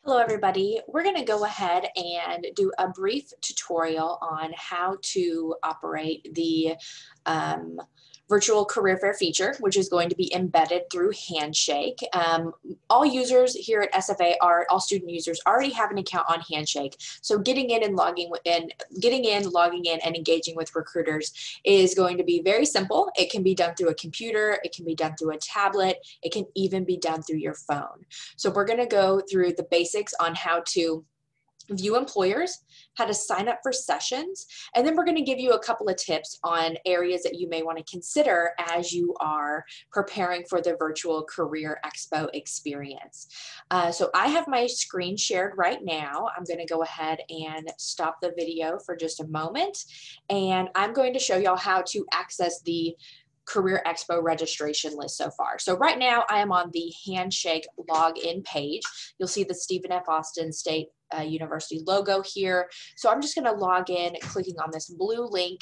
Hello everybody, we're going to go ahead and do a brief tutorial on how to operate the virtual career fair feature, which is going to be embedded through Handshake. All users here at SFA all student users already have an account on Handshake. So getting in, logging in, and engaging with recruiters is going to be very simple. It can be done through a computer, it can be done through a tablet, it can even be done through your phone. So we're going to go through the basics on how to view employers, how to sign up for sessions, and then we're going to give you a couple of tips on areas that you may want to consider as you are preparing for the virtual career expo experience. So I have my screen shared right now. I'm going to go ahead and stop the video for just a moment, and I'm going to show y'all how to access the Career Expo registration list so far. So right now I am on the Handshake login page. You'll see the Stephen F. Austin State University logo here. So I'm just going to log in, clicking on this blue link,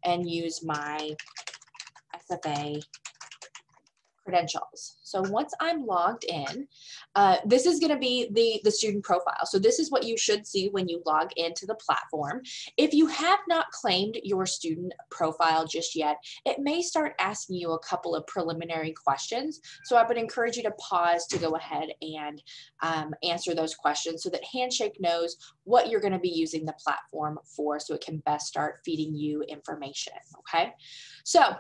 and use my SFA credentials. So once I'm logged in, this is going to be the student profile. So this is what you should see when you log into the platform. If you have not claimed your student profile just yet, it may start asking you a couple of preliminary questions. So I would encourage you to pause to go ahead and answer those questions so that Handshake knows what you're going to be using the platform for, so it can best start feeding you information. Okay, so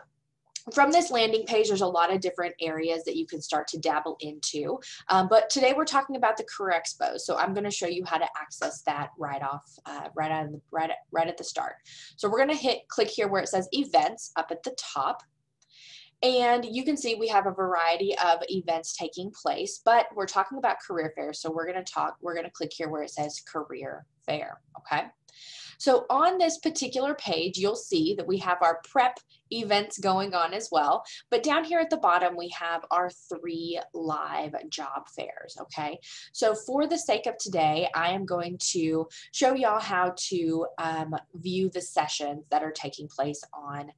from this landing page, there's a lot of different areas that you can start to dabble into, but today we're talking about the Career Expo. So I'm going to show you how to access that right at the start. So we're going to click here where it says Events up at the top. And you can see we have a variety of events taking place, but we're talking about career fairs. So we're going to click here where it says Career Fair. Okay. So on this particular page, you'll see that we have our prep events going on as well. But down here at the bottom, we have our 3 live job fairs, okay? So for the sake of today, I am going to show y'all how to view the sessions that are taking place on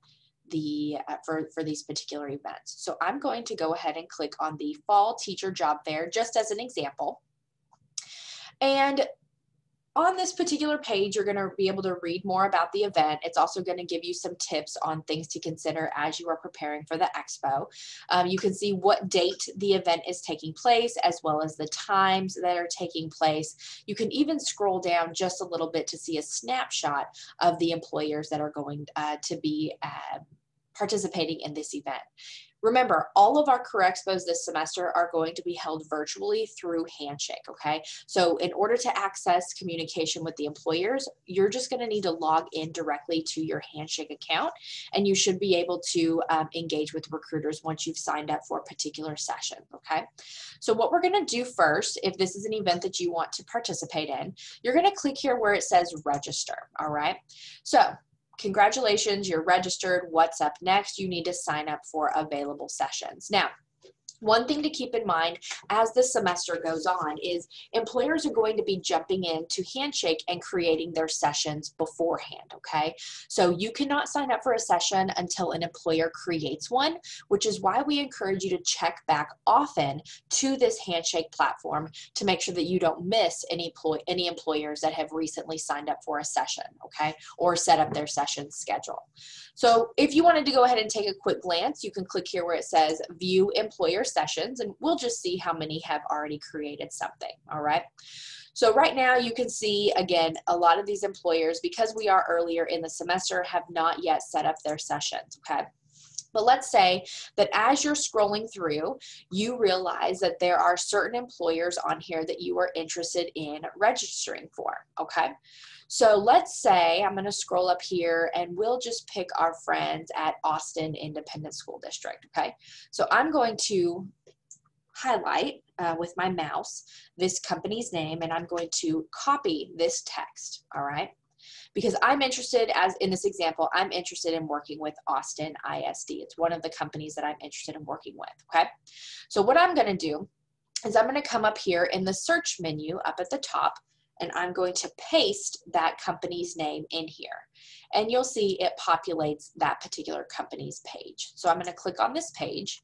the for these particular events. So I'm going to go ahead and click on the Fall Teacher Job Fair just as an example. And on this particular page, you're going to be able to read more about the event. It's also going to give you some tips on things to consider as you are preparing for the expo. You can see what date the event is taking place, as well as the times that are taking place. You can even scroll down just a little bit to see a snapshot of the employers that are going to be participating in this event. Remember, all of our career expos this semester are going to be held virtually through Handshake, okay? So in order to access communication with the employers, you're just going to need to log in directly to your Handshake account, and you should be able to engage with recruiters once you've signed up for a particular session, okay? So what we're going to do first, if this is an event that you want to participate in, you're going to click here where it says register, all right? So congratulations, you're registered. What's up next? You need to sign up for available sessions. Now, one thing to keep in mind as the semester goes on is employers are going to be jumping into Handshake and creating their sessions beforehand, okay? So you cannot sign up for a session until an employer creates one, which is why we encourage you to check back often to this Handshake platform to make sure that you don't miss any employers that have recently signed up for a session, okay? Or set up their session schedule. So if you wanted to go ahead and take a quick glance, you can click here where it says View Employer Sessions, and we'll just see how many have already created something, all right? So right now you can see, again, a lot of these employers, because we are earlier in the semester, have not yet set up their sessions, okay? But let's say that as you're scrolling through, you realize that there are certain employers on here that you are interested in registering for, okay? So let's say I'm going to scroll up here and we'll just pick our friends at Austin Independent School District, okay? So I'm going to highlight with my mouse this company's name, and I'm going to copy this text, all right? Because I'm interested, as in this example, I'm interested in working with Austin ISD. It's one of the companies that I'm interested in working with, okay? So what I'm going to do is I'm going to come up here in the search menu up at the top, and I'm going to paste that company's name in here. And you'll see it populates that particular company's page. So I'm going to click on this page,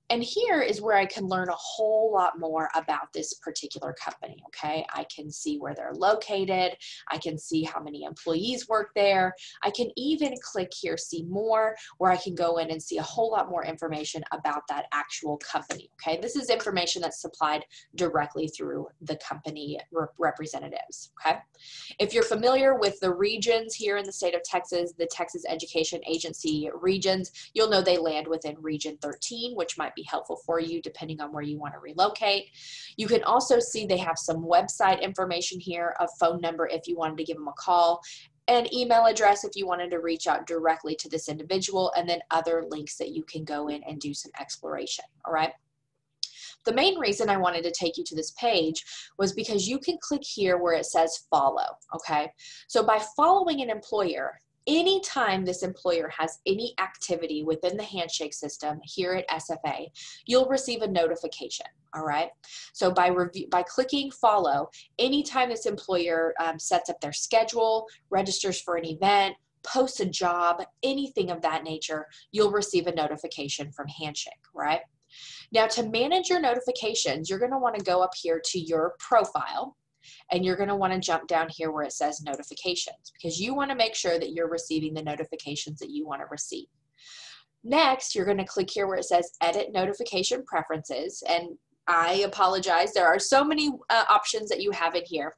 And here is where I can learn a whole lot more about this particular company, okay? I can see where they're located. I can see how many employees work there. I can even click here, see more, where I can go in and see a whole lot more information about that actual company, okay? This is information that's supplied directly through the company representatives, okay? If you're familiar with the regions here in the state of Texas, the Texas Education Agency regions, you'll know they land within Region 13, which might be helpful for you depending on where you want to relocate. You can also see they have some website information here, a phone number if you wanted to give them a call, an email address if you wanted to reach out directly to this individual, and then other links that you can go in and do some exploration, all right? The main reason I wanted to take you to this page was because you can click here where it says follow, okay? So by following an employer, anytime this employer has any activity within the Handshake system here at SFA, you'll receive a notification, all right? So by clicking follow, anytime this employer sets up their schedule, registers for an event, posts a job, anything of that nature, you'll receive a notification from Handshake, right? Now, to manage your notifications, you're going to want to go up here to your profile, and you're going to want to jump down here where it says notifications, because you want to make sure that you're receiving the notifications that you want to receive. Next, you're going to click here where it says edit notification preferences, and I apologize, there are so many options that you have in here.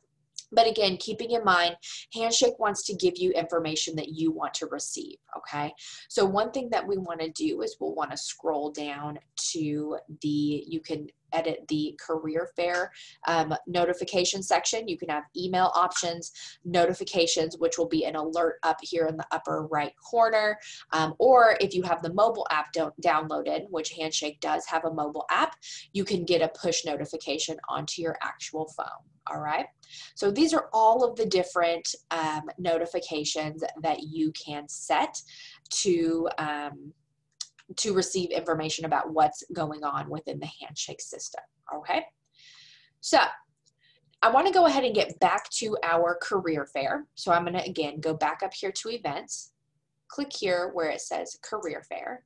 But again, keeping in mind, Handshake wants to give you information that you want to receive, okay? So one thing that we want to do is we'll want to scroll down to you can edit the career fair notification section. You can have email options, notifications, which will be an alert up here in the upper right corner. Or if you have the mobile app downloaded, which Handshake does have a mobile app, you can get a push notification onto your actual phone, all right? So these are all of the different notifications that you can set to receive information about what's going on within the Handshake system, okay? So I want to go ahead and get back to our career fair. So I'm going to, again, go back up here to events, click here where it says career fair,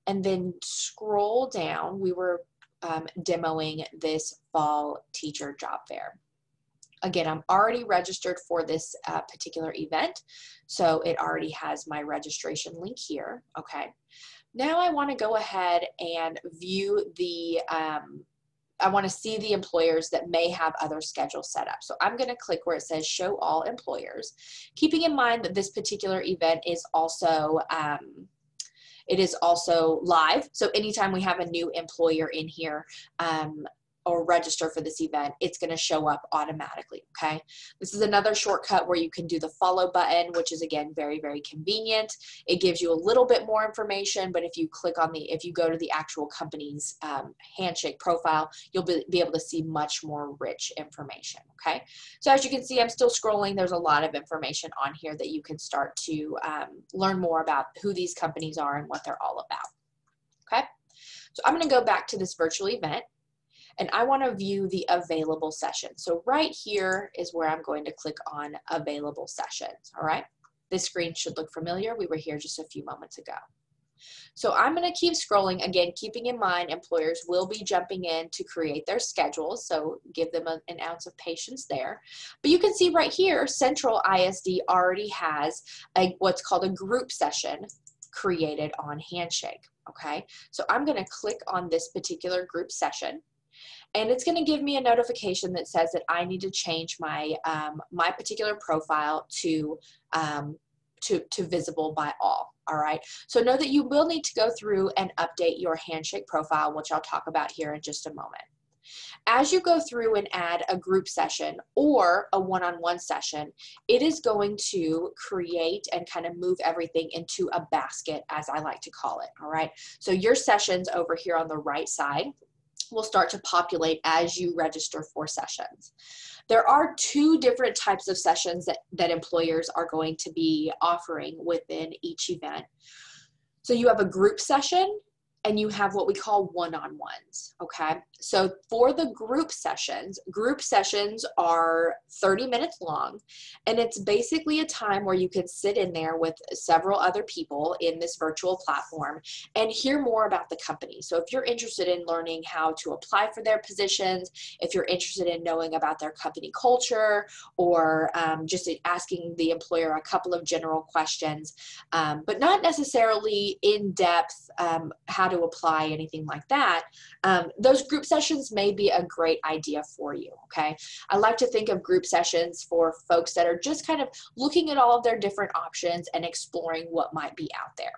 and then scroll down. We were demoing this fall teacher job fair. Again, I'm already registered for this particular event, so it already has my registration link here, okay? Now I want to go ahead and view the, I want to see the employers that may have other schedules set up. So I'm going to click where it says show all employers, keeping in mind that this particular event is also, it is also live. So anytime we have a new employer in here, or register for this event, it's going to show up automatically, okay? This is another shortcut where you can do the follow button, which is, again, very, very convenient. It gives you a little bit more information, but if you click on if you go to the actual company's Handshake profile, you'll be able to see much more rich information, okay? So as you can see, I'm still scrolling. There's a lot of information on here that you can start to learn more about who these companies are and what they're all about, okay? So I'm going to go back to this virtual event, and I want to view the available sessions. So right here is where I'm going to click on available sessions, all right? This screen should look familiar. We were here just a few moments ago. So I'm going to keep scrolling, again, keeping in mind employers will be jumping in to create their schedules, so give them an ounce of patience there. But you can see right here, Central ISD already has what's called a group session created on Handshake, okay? So I'm going to click on this particular group session, and it's going to give me a notification that says that I need to change my my particular profile to visible by all. All right. So know that you will need to go through and update your Handshake profile, which I'll talk about here in just a moment. As you go through and add a group session or a one-on-one session, it is going to create and kind of move everything into a basket, as I like to call it. All right. So your sessions over here on the right side will start to populate as you register for sessions. There are two different types of sessions that employers are going to be offering within each event. So you have a group session and you have what we call one-on-ones, okay? So for the group sessions are 30 minutes long, and it's basically a time where you can sit in there with several other people in this virtual platform and hear more about the company. So if you're interested in learning how to apply for their positions, if you're interested in knowing about their company culture, or just asking the employer a couple of general questions, but not necessarily in depth how to apply, anything like that, those group sessions may be a great idea for you, okay? I like to think of group sessions for folks that are just kind of looking at all of their different options and exploring what might be out there.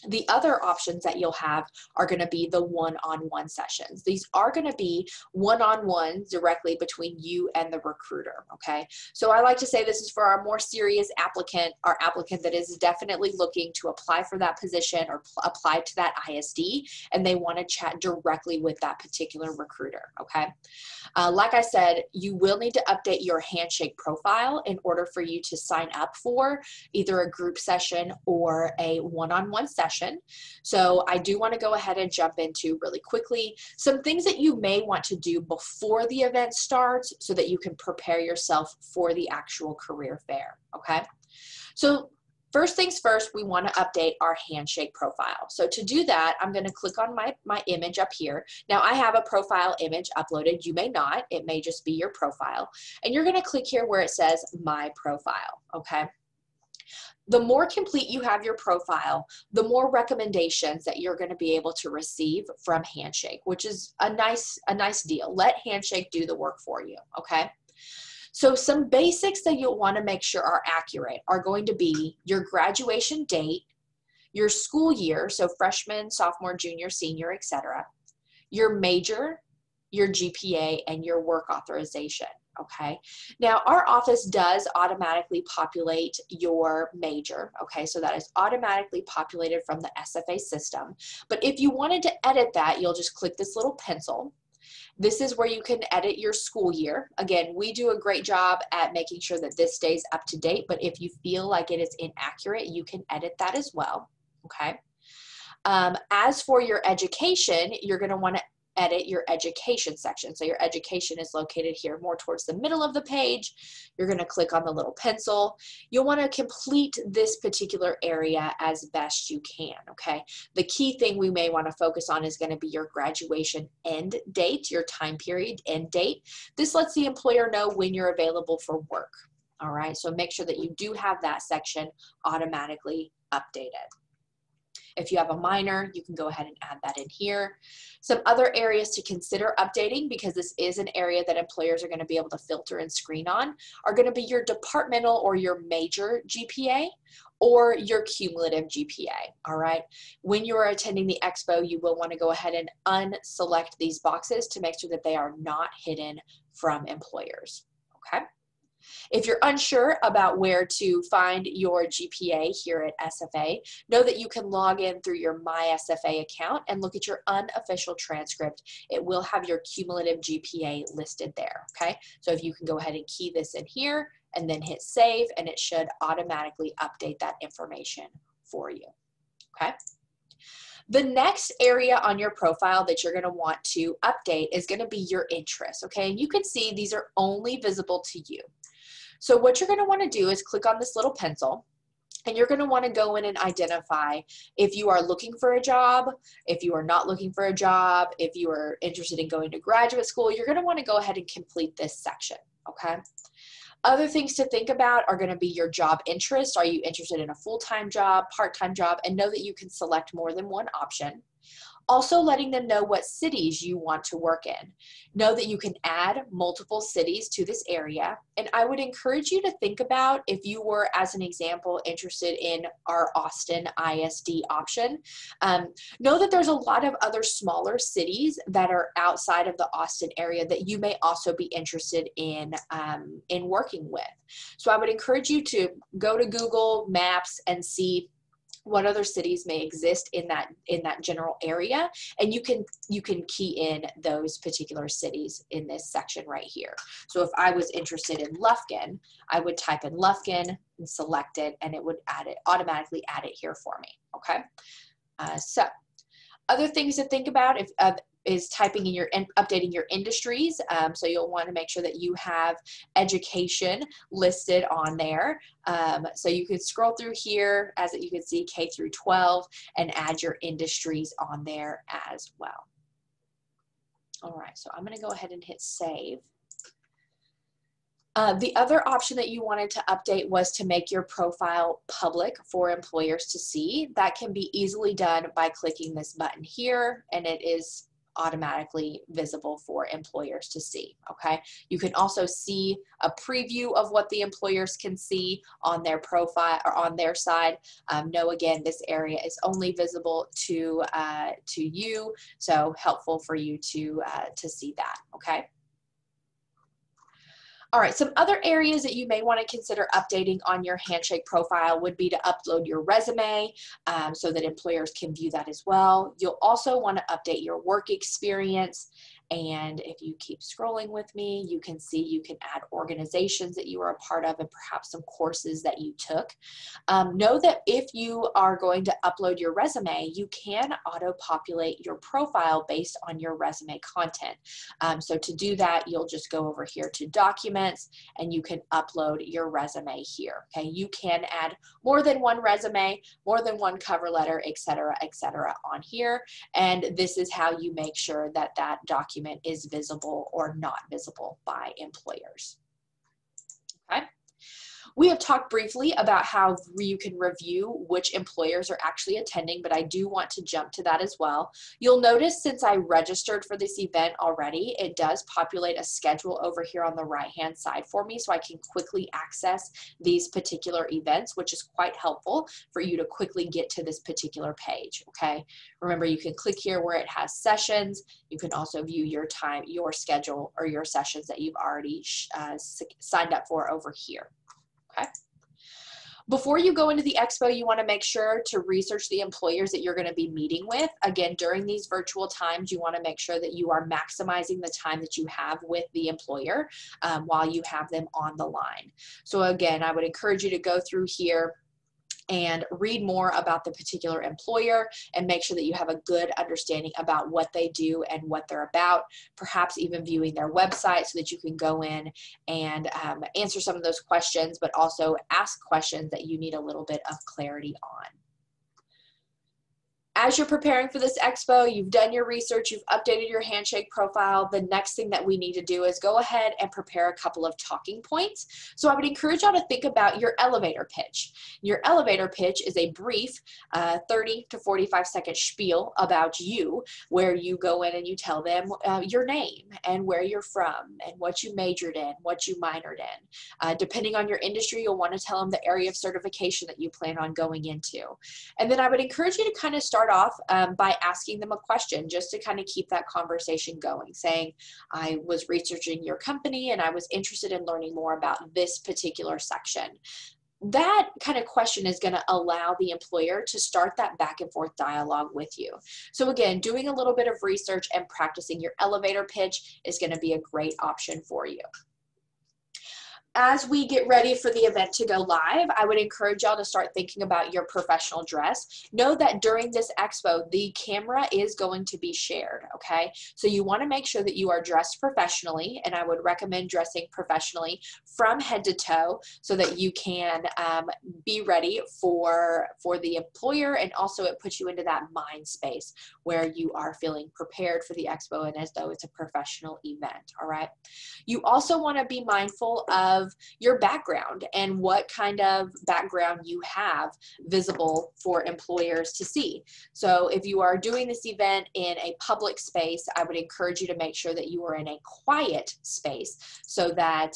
The other options that you'll have are going to be the one-on-one sessions. These are going to be one-on-one directly between you and the recruiter, okay? So I like to say this is for our more serious applicant, our applicant that is definitely looking to apply for that position or apply to that ISD, and they want to chat directly with that particular recruiter, okay? Like I said, you will need to update your Handshake profile in order for you to sign up for either a group session or a one-on-one session. So I do want to go ahead and jump into really quickly some things that you may want to do before the event starts so that you can prepare yourself for the actual career fair, okay? So first things first, we want to update our Handshake profile. So to do that, I'm going to click on my image up here. Now I have a profile image uploaded. You may not. It may just be your profile. And you're going to click here where it says My Profile, okay? The more complete you have your profile, the more recommendations that you're going to be able to receive from Handshake, which is a nice deal. Let Handshake do the work for you, okay? So some basics that you'll want to make sure are accurate are going to be your graduation date, your school year, so freshman, sophomore, junior, senior, etc., your major, your GPA, and your work authorization. Okay, now our office does automatically populate your major, okay, so that is automatically populated from the SFA system. But if you wanted to edit that, you'll just click this little pencil. This is where you can edit your school year. Again, we do a great job at making sure that this stays up to date, but if you feel like it is inaccurate, you can edit that as well, okay? As for your education, you're going to want to edit your education section. So your education is located here more towards the middle of the page. You're going to click on the little pencil. You'll want to complete this particular area as best you can, okay? The key thing we may want to focus on is going to be your graduation end date, your time period end date. This lets the employer know when you're available for work, all right? So make sure that you do have that section automatically updated. If you have a minor, you can go ahead and add that in here. Some other areas to consider updating, because this is an area that employers are going to be able to filter and screen on, are going to be your departmental or your major GPA or your cumulative GPA, all right? When you are attending the Expo, you will want to go ahead and unselect these boxes to make sure that they are not hidden from employers, okay? If you're unsure about where to find your GPA here at SFA, know that you can log in through your My SFA account and look at your unofficial transcript. It will have your cumulative GPA listed there, okay? So if you can go ahead and key this in here and then hit save, and it should automatically update that information for you, okay? The next area on your profile that you're going to want to update is going to be your interests, okay? And you can see these are only visible to you. So what you're going to want to do is click on this little pencil, and you're going to want to go in and identify if you are looking for a job, if you are not looking for a job, if you are interested in going to graduate school. You're going to want to go ahead and complete this section, okay? Other things to think about are going to be your job interest. Are you interested in a full-time job, part-time job? And know that you can select more than one option. Also letting them know what cities you want to work in. Know that you can add multiple cities to this area. And I would encourage you to think about, if you were, as an example, interested in our Austin ISD option, know that there's a lot of other smaller cities that are outside of the Austin area that you may also be interested in working with. So I would encourage you to go to Google Maps and see what other cities may exist in that general area, and you can key in those particular cities in this section right here. So if I was interested in Lufkin, I would type in Lufkin and select it, and it would automatically add it here for me, okay? Other things to think about is typing in updating your industries. So you'll want to make sure that you have education listed on there. So you could scroll through here, as you can see, K through 12, and add your industries on there as well. All right, so I'm going to go ahead and hit save. The other option that you wanted to update was to make your profile public for employers to see. That can be easily done by clicking this button here, and it is automatically visible for employers to see, okay? You can also see a preview of what the employers can see on their profile or on their side. Know again, this area is only visible to you, so helpful for you to see that, okay? All right, some other areas that you may want to consider updating on your Handshake profile would be to upload your resume so that employers can view that as well. You'll also want to update your work experience. And if you keep scrolling with me, you can see you can add organizations that you are a part of and perhaps some courses that you took. Know that if you are going to upload your resume, you can auto-populate your profile based on your resume content. So to do that, you'll just go over here to Documents, and you can upload your resume here. Okay, you can add more than one resume, more than one cover letter, et cetera, on here. And this is how you make sure that that document is visible or not visible by employers. Okay. We have talked briefly about how you can review which employers are actually attending, but I do want to jump to that as well. You'll notice since I registered for this event already, it does populate a schedule over here on the right-hand side for me, so I can quickly access these particular events, which is quite helpful for you to quickly get to this particular page, okay? Remember, you can click here where it has sessions. You can also view your time, your schedule, or your sessions that you've already signed up for over here. Okay. Before you go into the expo, you want to make sure to research the employers that you're going to be meeting with. Again, during these virtual times, you want to make sure that you are maximizing the time that you have with the employer while you have them on the line. So again, I would encourage you to go through here and read more about the particular employer and make sure that you have a good understanding about what they do and what they're about, perhaps even viewing their website so that you can go in and answer some of those questions, but also ask questions that you need a little bit of clarity on. As you're preparing for this expo, you've done your research, you've updated your Handshake profile. The next thing that we need to do is go ahead and prepare a couple of talking points. So I would encourage y'all to think about your elevator pitch. Your elevator pitch is a brief 30 to 45-second spiel about you, where you go in and you tell them your name and where you're from and what you majored in, what you minored in. Depending on your industry, you'll want to tell them the area of certification that you plan on going into. And then I would encourage you to kind of start off by asking them a question just to kind of keep that conversation going, saying, I was researching your company and I was interested in learning more about this particular section. That kind of question is going to allow the employer to start that back and forth dialogue with you. So again, doing a little bit of research and practicing your elevator pitch is going to be a great option for you. As we get ready for the event to go live, I would encourage y'all to start thinking about your professional dress. Know that during this expo, the camera is going to be shared, okay? So you want to make sure that you are dressed professionally, and I would recommend dressing professionally from head to toe so that you can be ready for the employer, and also it puts you into that mind space where you are feeling prepared for the expo and as though it's a professional event, all right? You also want to be mindful of your background and what kind of background you have visible for employers to see. So if you are doing this event in a public space, I would encourage you to make sure that you are in a quiet space so that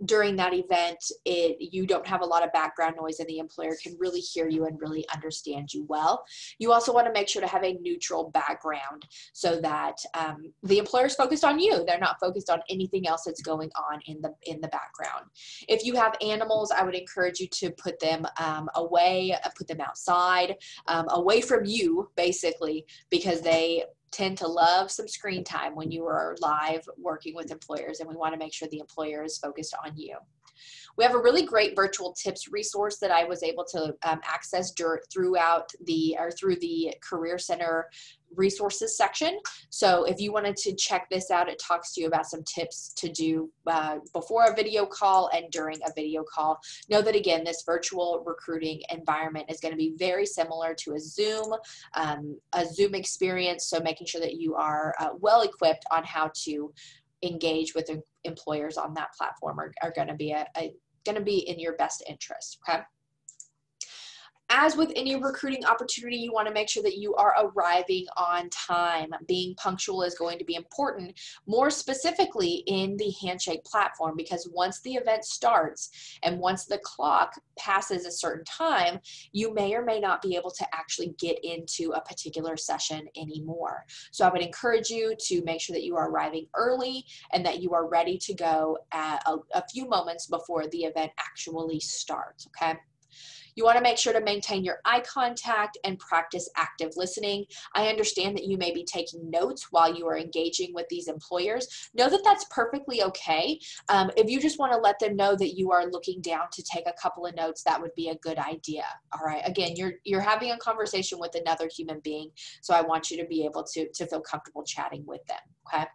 during that event, you don't have a lot of background noise and the employer can really hear you and really understand you well. You also want to make sure to have a neutral background so that the employer is focused on you. They're not focused on anything else that's going on in the background. If you have animals, I would encourage you to put them away, put them outside, away from you, basically, because they tend to love some screen time when you are live working with employers, and we want to make sure the employer is focused on you. We have a really great virtual tips resource that I was able to access through the Career Center resources section. So if you wanted to check this out, it talks to you about some tips to do before a video call and during a video call. Know that, again, this virtual recruiting environment is going to be very similar to a Zoom experience. So making sure that you are well equipped on how to engage with employers on that platform are going to be going to be in your best interest. Okay. As with any recruiting opportunity, you want to make sure that you are arriving on time. Being punctual is going to be important, more specifically in the Handshake platform, because once the event starts and once the clock passes a certain time, you may or may not be able to actually get into a particular session anymore. So I would encourage you to make sure that you are arriving early and that you are ready to go at a few moments before the event actually starts, okay? You want to make sure to maintain your eye contact and practice active listening. I understand that you may be taking notes while you are engaging with these employers. Know that that's perfectly okay. If you just want to let them know that you are looking down to take a couple of notes, that would be a good idea. All right. Again, you're having a conversation with another human being, so I want you to be able to feel comfortable chatting with them. Okay.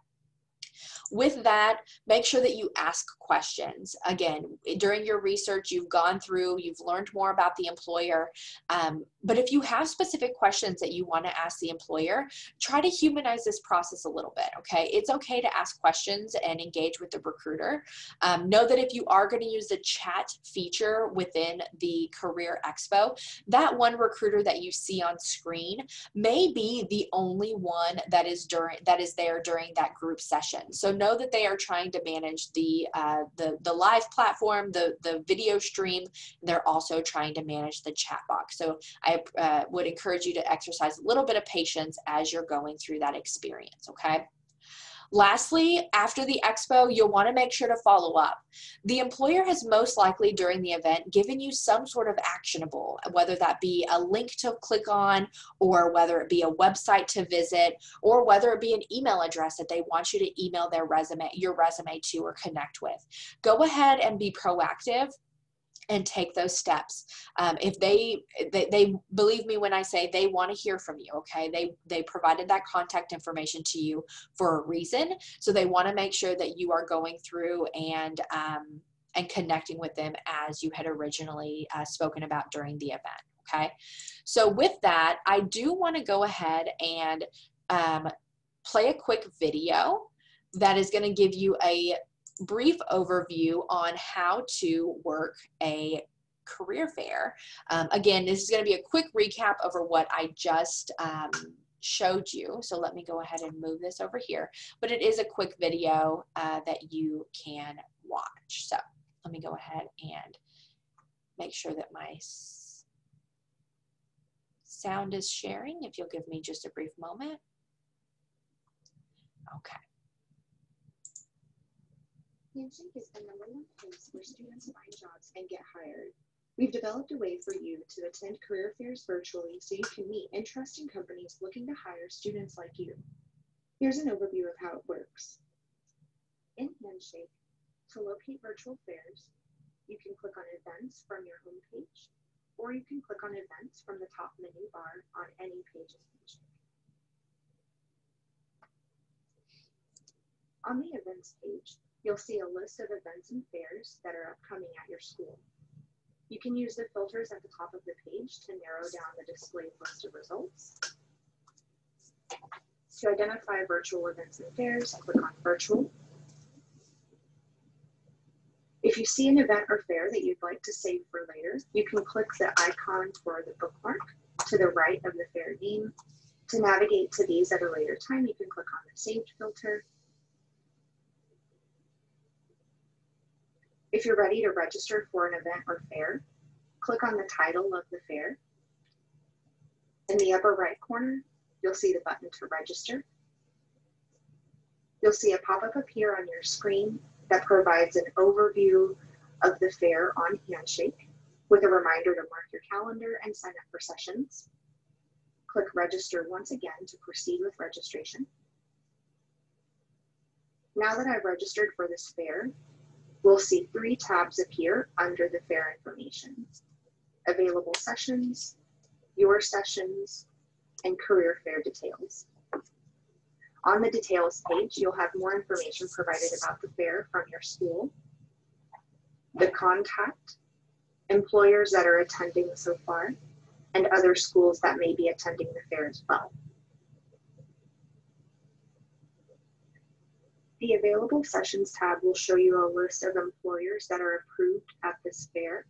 With that, make sure that you ask questions. Again, during your research, you've gone through, you've learned more about the employer, but if you have specific questions that you want to ask the employer, try to humanize this process a little bit, okay? It's okay to ask questions and engage with the recruiter. Know that if you are going to use the chat feature within the Career Expo, that one recruiter that you see on screen may be the only one that is there during that group session. So know that they are trying to manage the live platform, the video stream. They're also trying to manage the chat box. So I would encourage you to exercise a little bit of patience as you're going through that experience, okay? Lastly, after the expo, you'll want to make sure to follow up. The employer has most likely during the event given you some sort of actionable, whether that be a link to click on, or whether it be a website to visit, or whether it be an email address that they want you to email your resume to or connect with. Go ahead and be proactive and take those steps. If they believe me when I say they want to hear from you, okay? They provided that contact information to you for a reason. So they want to make sure that you are going through and connecting with them as you had originally spoken about during the event, okay? So with that, I do want to go ahead and play a quick video that is going to give you a brief overview on how to work a career fair. Again, this is going to be a quick recap over what I just showed you. So let me go ahead and move this over here. But it is a quick video that you can watch. So let me go ahead and make sure that my sound is sharing. If you'll give me just a brief moment. Okay. Handshake is the #1 place where students find jobs and get hired. We've developed a way for you to attend career fairs virtually so you can meet interesting companies looking to hire students like you. Here's an overview of how it works. In Handshake, to locate virtual fairs, you can click on events from your homepage, or you can click on events from the top menu bar on any page of Handshake. On the events page, you'll see a list of events and fairs that are upcoming at your school. You can use the filters at the top of the page to narrow down the displayed list of results. To identify virtual events and fairs, click on Virtual. If you see an event or fair that you'd like to save for later, you can click the icon for the bookmark to the right of the fair name. To navigate to these at a later time, you can click on the Saved filter. If you're ready to register for an event or fair, click on the title of the fair. In the upper right corner, you'll see the button to register. You'll see a pop-up appear on your screen that provides an overview of the fair on Handshake with a reminder to mark your calendar and sign up for sessions. Click Register once again to proceed with registration. Now that I've registered for this fair, we'll see 3 tabs appear under the fair information: available sessions, your sessions, and career fair details. On the details page, you'll have more information provided about the fair from your school, the contact, employers that are attending so far, and other schools that may be attending the fair as well. The Available Sessions tab will show you a list of employers that are approved at this fair.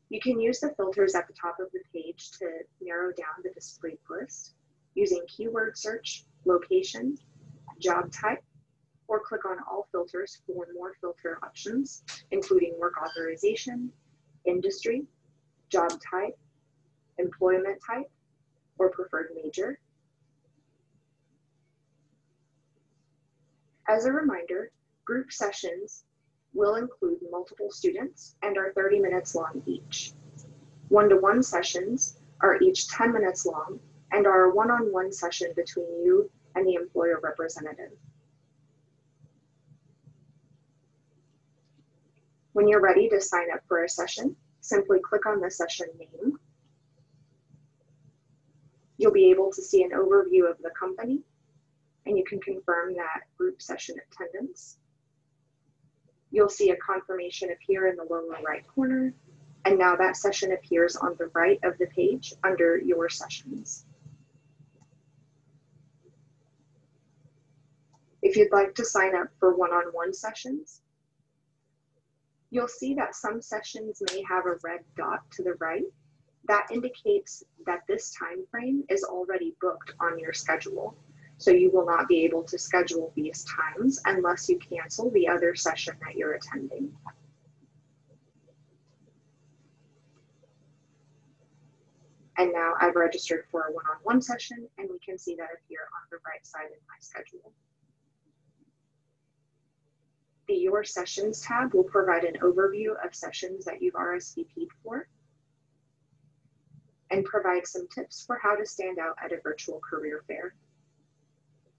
You can use the filters at the top of the page to narrow down the displayed list using keyword search, location, job type, or click on all filters for more filter options, including work authorization, industry, job type, employment type, or preferred major. As a reminder, group sessions will include multiple students and are 30 minutes long each. One-to-one sessions are each 10 minutes long and are a one-on-one session between you and the employer representative. When you're ready to sign up for a session, simply click on the session name. You'll be able to see an overview of the company, and you can confirm that group session attendance. You'll see a confirmation appear in the lower right corner, and now that session appears on the right of the page under your sessions. If you'd like to sign up for one-on-one sessions, you'll see that some sessions may have a red dot to the right. That indicates that this time frame is already booked on your schedule. So you will not be able to schedule these times unless you cancel the other session that you're attending. And now I've registered for a one-on-one session, and we can see that appear on the right side in my schedule. The Your Sessions tab will provide an overview of sessions that you've RSVP'd for and provide some tips for how to stand out at a virtual career fair.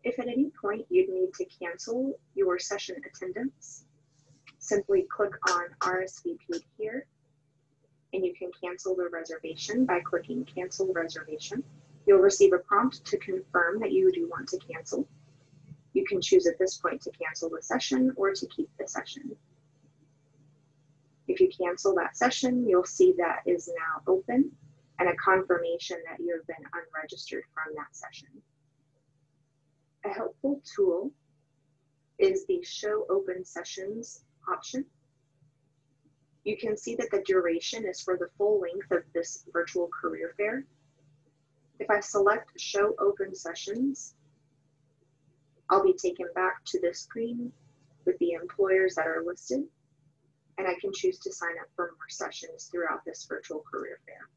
If at any point you'd need to cancel your session attendance, simply click on RSVP here, and you can cancel the reservation by clicking Cancel Reservation. You'll receive a prompt to confirm that you do want to cancel. You can choose at this point to cancel the session or to keep the session. If you cancel that session, you'll see that is now open and a confirmation that you have been unregistered from that session. A helpful tool is the Show Open Sessions option. You can see that the duration is for the full length of this virtual career fair. If I select Show Open Sessions, I'll be taken back to this screen with the employers that are listed, and I can choose to sign up for more sessions throughout this virtual career fair.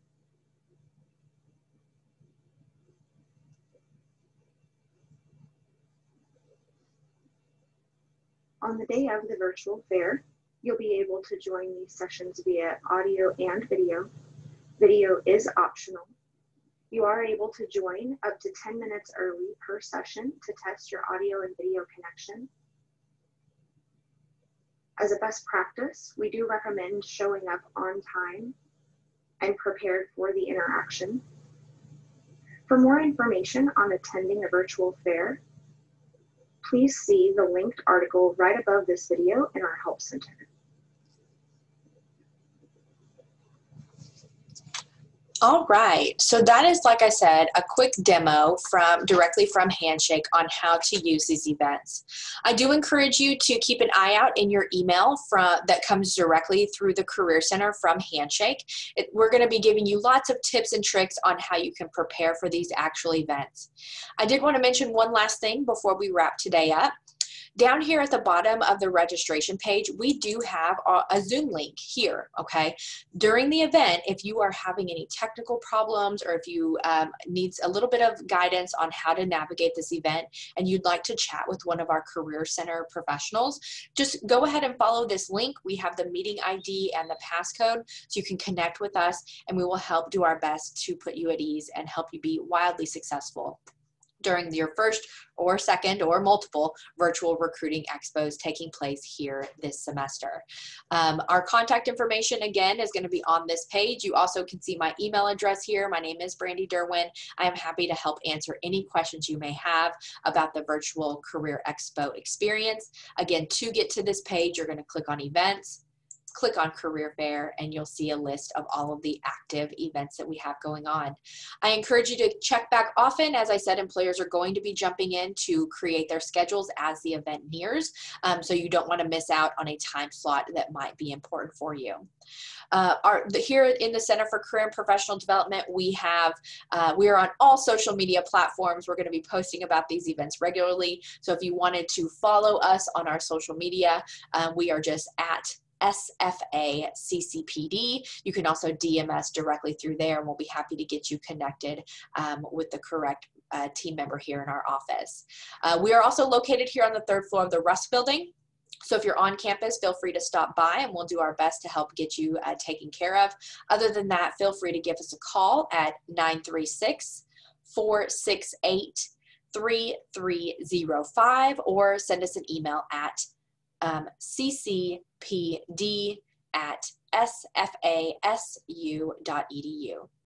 On the day of the virtual fair, you'll be able to join these sessions via audio and video. Video is optional. You are able to join up to 10 minutes early per session to test your audio and video connection. As a best practice, we do recommend showing up on time and prepared for the interaction. For more information on attending a virtual fair, please see the linked article right above this video in our Help Center. All right, so that is, like I said, a quick demo directly from Handshake on how to use these events. I do encourage you to keep an eye out in your email that comes directly through the Career Center from Handshake. We're going to be giving you lots of tips and tricks on how you can prepare for these actual events. I did want to mention one last thing before we wrap today up. Down here at the bottom of the registration page, we do have a Zoom link here, okay? During the event, if you are having any technical problems or if you need a little bit of guidance on how to navigate this event and you'd like to chat with one of our Career Center professionals, just go ahead and follow this link. We have the meeting ID and the passcode, so you can connect with us and we will help do our best to put you at ease and help you be wildly successful during your first or second or multiple virtual recruiting expos taking place here this semester. Our contact information, again, is going to be on this page. You also can see my email address here. My name is Brandy Derwin. I am happy to help answer any questions you may have about the virtual career expo experience. Again, to get to this page, you're going to click on events, click on career fair, and you'll see a list of all of the active events that we have going on. I encourage you to check back often. As I said, employers are going to be jumping in to create their schedules as the event nears, so you don't want to miss out on a time slot that might be important for you. Here in the Center for Career and Professional Development, we are on all social media platforms. We're going to be posting about these events regularly. So if you wanted to follow us on our social media, we are just at SFA CCPD. You can also DM us directly through there, and we'll be happy to get you connected with the correct team member here in our office. We are also located here on the 3rd floor of the Rusk building. So if you're on campus, feel free to stop by and we'll do our best to help get you taken care of. Other than that, feel free to give us a call at 936-468-3305 or send us an email at ccpd@sfasu.edu.